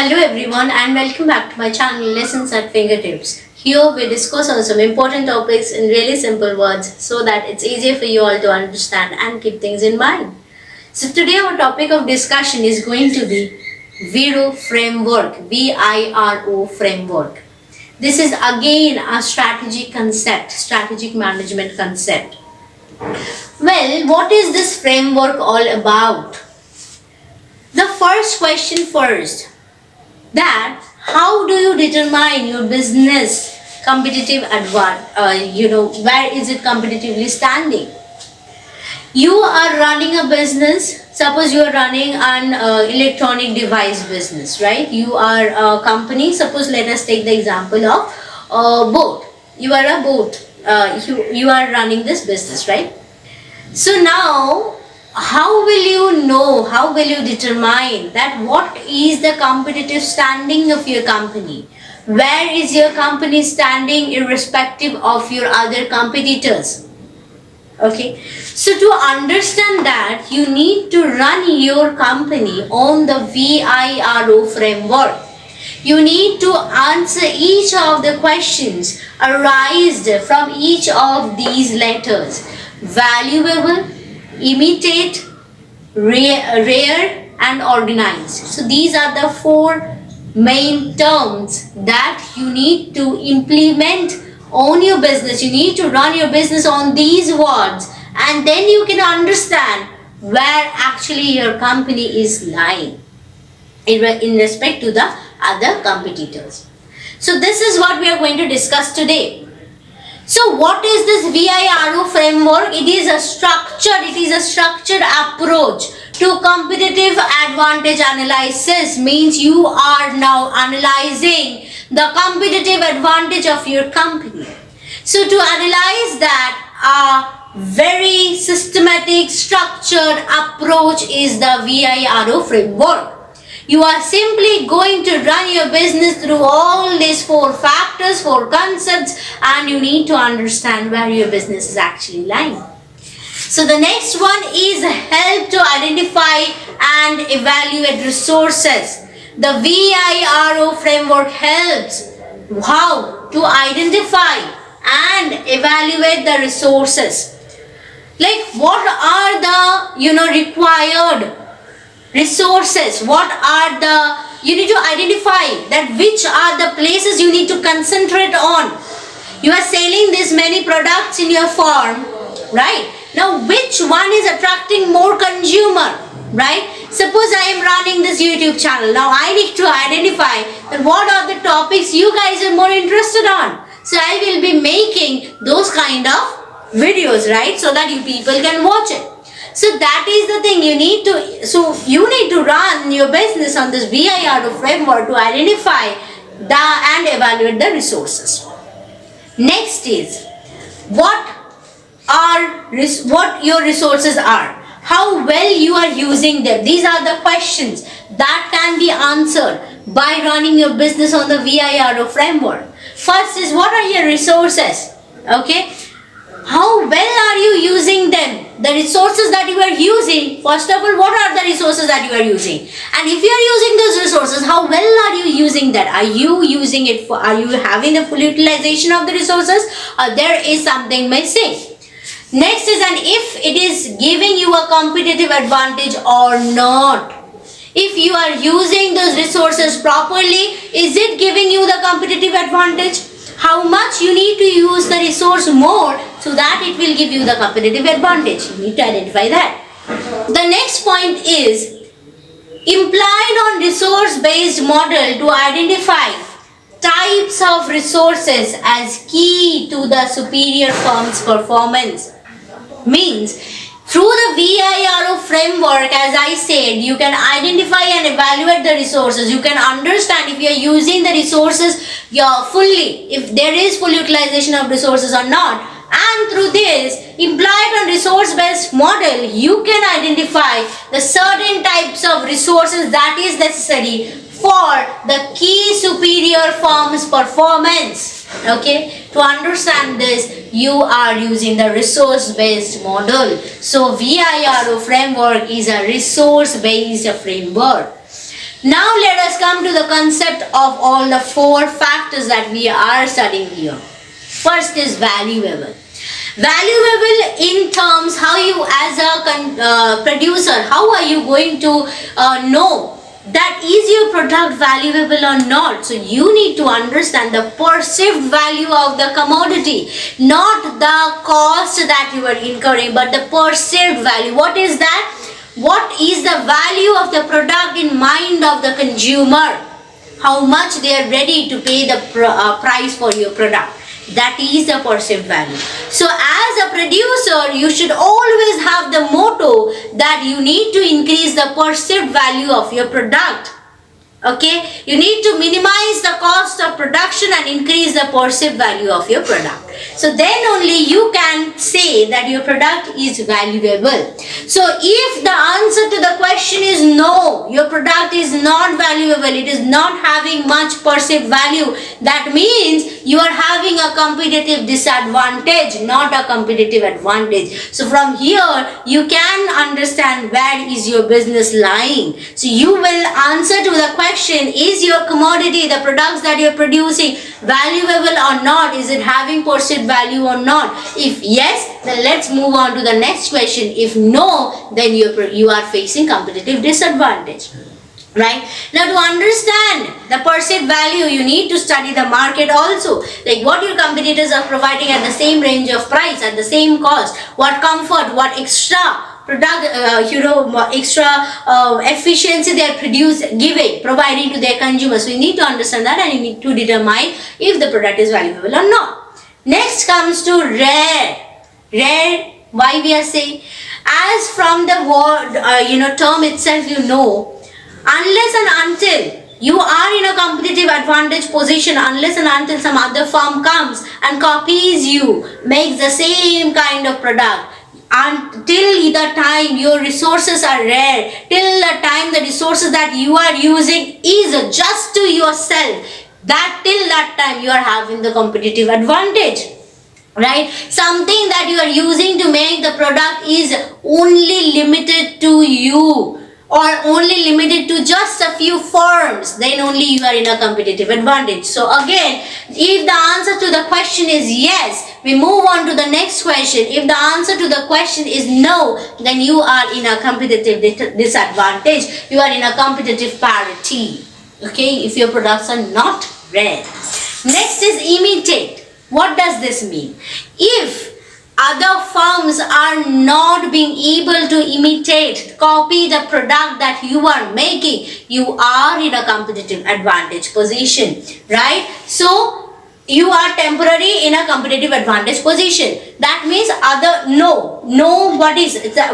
Hello everyone and welcome back to my channel Lessons at Fingertips. Here we discuss on some important topics in really simple words so that it's easier for you all to understand and keep things in mind. So today our topic of discussion is going to be VIRO Framework, VIRO Framework. This is again a strategic concept, strategic management concept. Well, what is this framework all about? The first question first, that how do you determine your business competitive advantage, where is it competitively standing? You are running a business, suppose you are running an electronic device business, right? You are a company, suppose let us take the example of a boat. You are a boat, you are running this business, right? So now, how will you know, how will you determine that what is the competitive standing of your company? Where is your company standing irrespective of your other competitors? Okay, so to understand that, you need to run your company on the VIRO framework. You need to answer each of the questions arised from each of these letters: valuable, imitate, rare and organized. So these are the four main terms that you need to implement on your business. You need to run your business on these words, and then you can understand where actually your company is lying in respect to the other competitors. So this is what we are going to discuss today. So what is this VIRO framework? It is a structured approach to competitive advantage analysis. Means you are now analyzing the competitive advantage of your company. So to analyze that, a very systematic structured approach is the VIRO framework. You are simply going to run your business through all these four factors, four concepts, and you need to understand where your business is actually lying. So the next one is help to identify and evaluate resources. The VIRO framework helps how to identify and evaluate the resources. Like what are the required resources, you need to identify that which are the places you need to concentrate on. You are selling this many products in your firm, right? Now which one is attracting more consumer, right? Suppose I am running this YouTube channel. Now I need to identify that what are the topics you guys are more interested on. So I will be making those kind of videos, right? So that you people can watch it. So that is the thing, you need to run your business on this VIRO framework to identify and evaluate the resources. Next is what your resources are, how well you are using them. These are the questions that can be answered by running your business on the VIRO framework. First is, what are your resources? Okay, how well are you using them? The resources that you are using, first of all, what are the resources that you are using? And if you are using those resources, how well are you using that? Are you using it are you having the full utilization of the resources, or there is something missing? Next is, and if it is giving you a competitive advantage or not. If you are using those resources properly, is it giving you the competitive advantage? How much you need to use the resource more so that it will give you the competitive advantage. You need to identify that. The next point is implied on resource-based model to identify types of resources as key to the superior firm's performance. Means through the VIRO framework, as I said, you can identify and evaluate the resources. You can understand if you are using the resources fully, if there is full utilization of resources or not. And through this implied on resource-based model, you can identify the certain types of resources that is necessary for the key superior firm's performance. Okay, to understand this, you are using the resource-based model. So VIRO framework is a resource-based framework. Now let us come to the concept of all the 4 factors that we are studying here. First is valuable. Valuable in terms how you as a producer, how are you going to know that is your product valuable or not? So you need to understand the perceived value of the commodity, not the cost that you are incurring, but the perceived value. What is that? What is the value of the product in mind of the consumer? How much they are ready to pay the price for your product. That is the perceived value. So as a producer, you should always have the motto that you need to increase the perceived value of your product. Okay, you need to minimize the cost of production and increase the perceived value of your product. So then only you can say that your product is valuable. So if the answer to the question is no, your product is not valuable, it is not having much perceived value, that means you are having a competitive disadvantage, not a competitive advantage. So from here, you can understand where is your business lying. So you will answer to the question, is your commodity, the products that you're producing, valuable or not? Is it having perceived value or not? If yes, then let's move on to the next question. If no, then you are facing competitive disadvantage. Right? Now to understand the perceived value, you need to study the market also. Like what your competitors are providing at the same range of price, at the same cost, what comfort, what extra product, extra efficiency they are providing to their consumers. So you need to understand that and you need to determine if the product is valuable or not. Next comes to rare. Rare, why we are saying? As from the word, term itself, unless and until you are in a competitive advantage position, unless and until some other firm comes and copies you, makes the same kind of product, until the time your resources are rare, till the time the resources that you are using is just to yourself, till that time you are having the competitive advantage. Right? Something that you are using to make the product is only limited to you, or only limited to just a few firms, then only you are in a competitive advantage. So again, if the answer to the question is yes, we move on to the next question. If the answer to the question is no, then you are in a competitive disadvantage. You are in a competitive parity. Okay, if your products are not rare. Next is imitate. What does this mean? If other firms are not being able to imitate, copy the product that you are making, you are in a competitive advantage position, right? So you are temporarily in a competitive advantage position. That means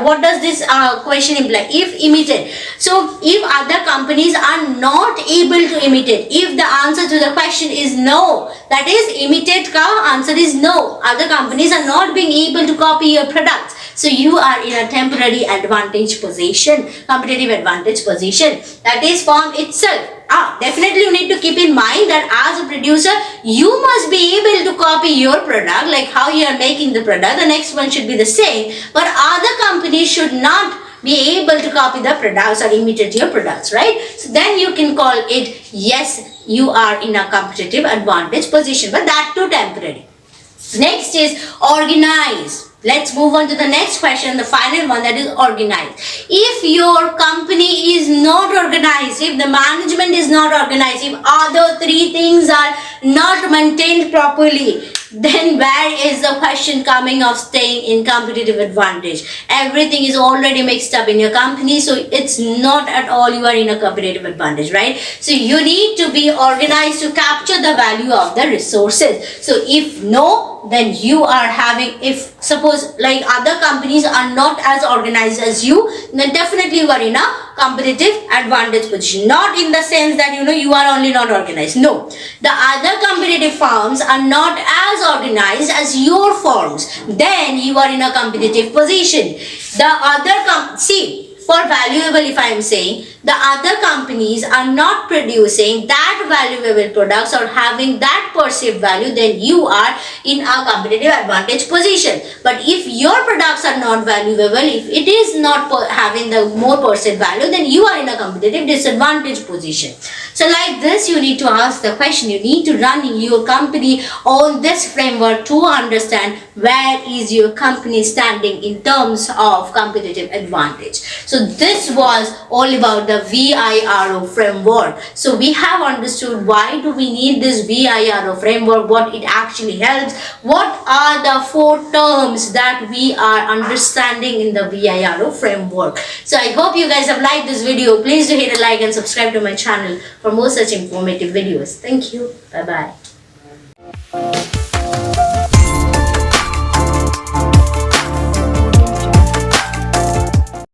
what does this question imply? If imitate. So if other companies are not able to imitate, if the answer to the question is no, that is imitate ka answer is no. Other companies are not being able to copy your products. So you are in a temporary advantage position, competitive advantage position. That is firm itself. Definitely you need to keep in mind that as a producer, you must be able to copy your product, like how you are making the product. The next one should be the same, but other companies should not be able to copy the products or imitate your products, right? So then you can call it, yes, you are in a competitive advantage position, but that too temporary. Next is organize. Let's move on to the next question, the final one, that is organized. If your company is not organized, if the management is not organized, if other 3 things are not maintained properly, then where is the question coming of staying in competitive advantage? Everything is already mixed up in your company, so it's not at all you are in a competitive advantage, right? So you need to be organized to capture the value of the resources. So if no, then you are having, if suppose like other companies are not as organized as you, then definitely you are in a competitive advantage position. Not in the sense that you are only not organized. No, the other competitive firms are not as organized as your firms, then you are in a competitive position. The other see, for valuable, if I am saying, the other companies are not producing that valuable products or having that perceived value, then you are in a competitive advantage position. But if your products are not valuable, if it is not having the more perceived value, then you are in a competitive disadvantage position. So like this, you need to ask the question, you need to run your company on this framework to understand where is your company standing in terms of competitive advantage. So this was all about the VIRO framework. So we have understood why do we need this VIRO framework, what it actually helps, what are the 4 terms that we are understanding in the VIRO framework. So I hope you guys have liked this video. Please do hit a like and subscribe to my channel for more such informative videos. Thank you. Bye bye.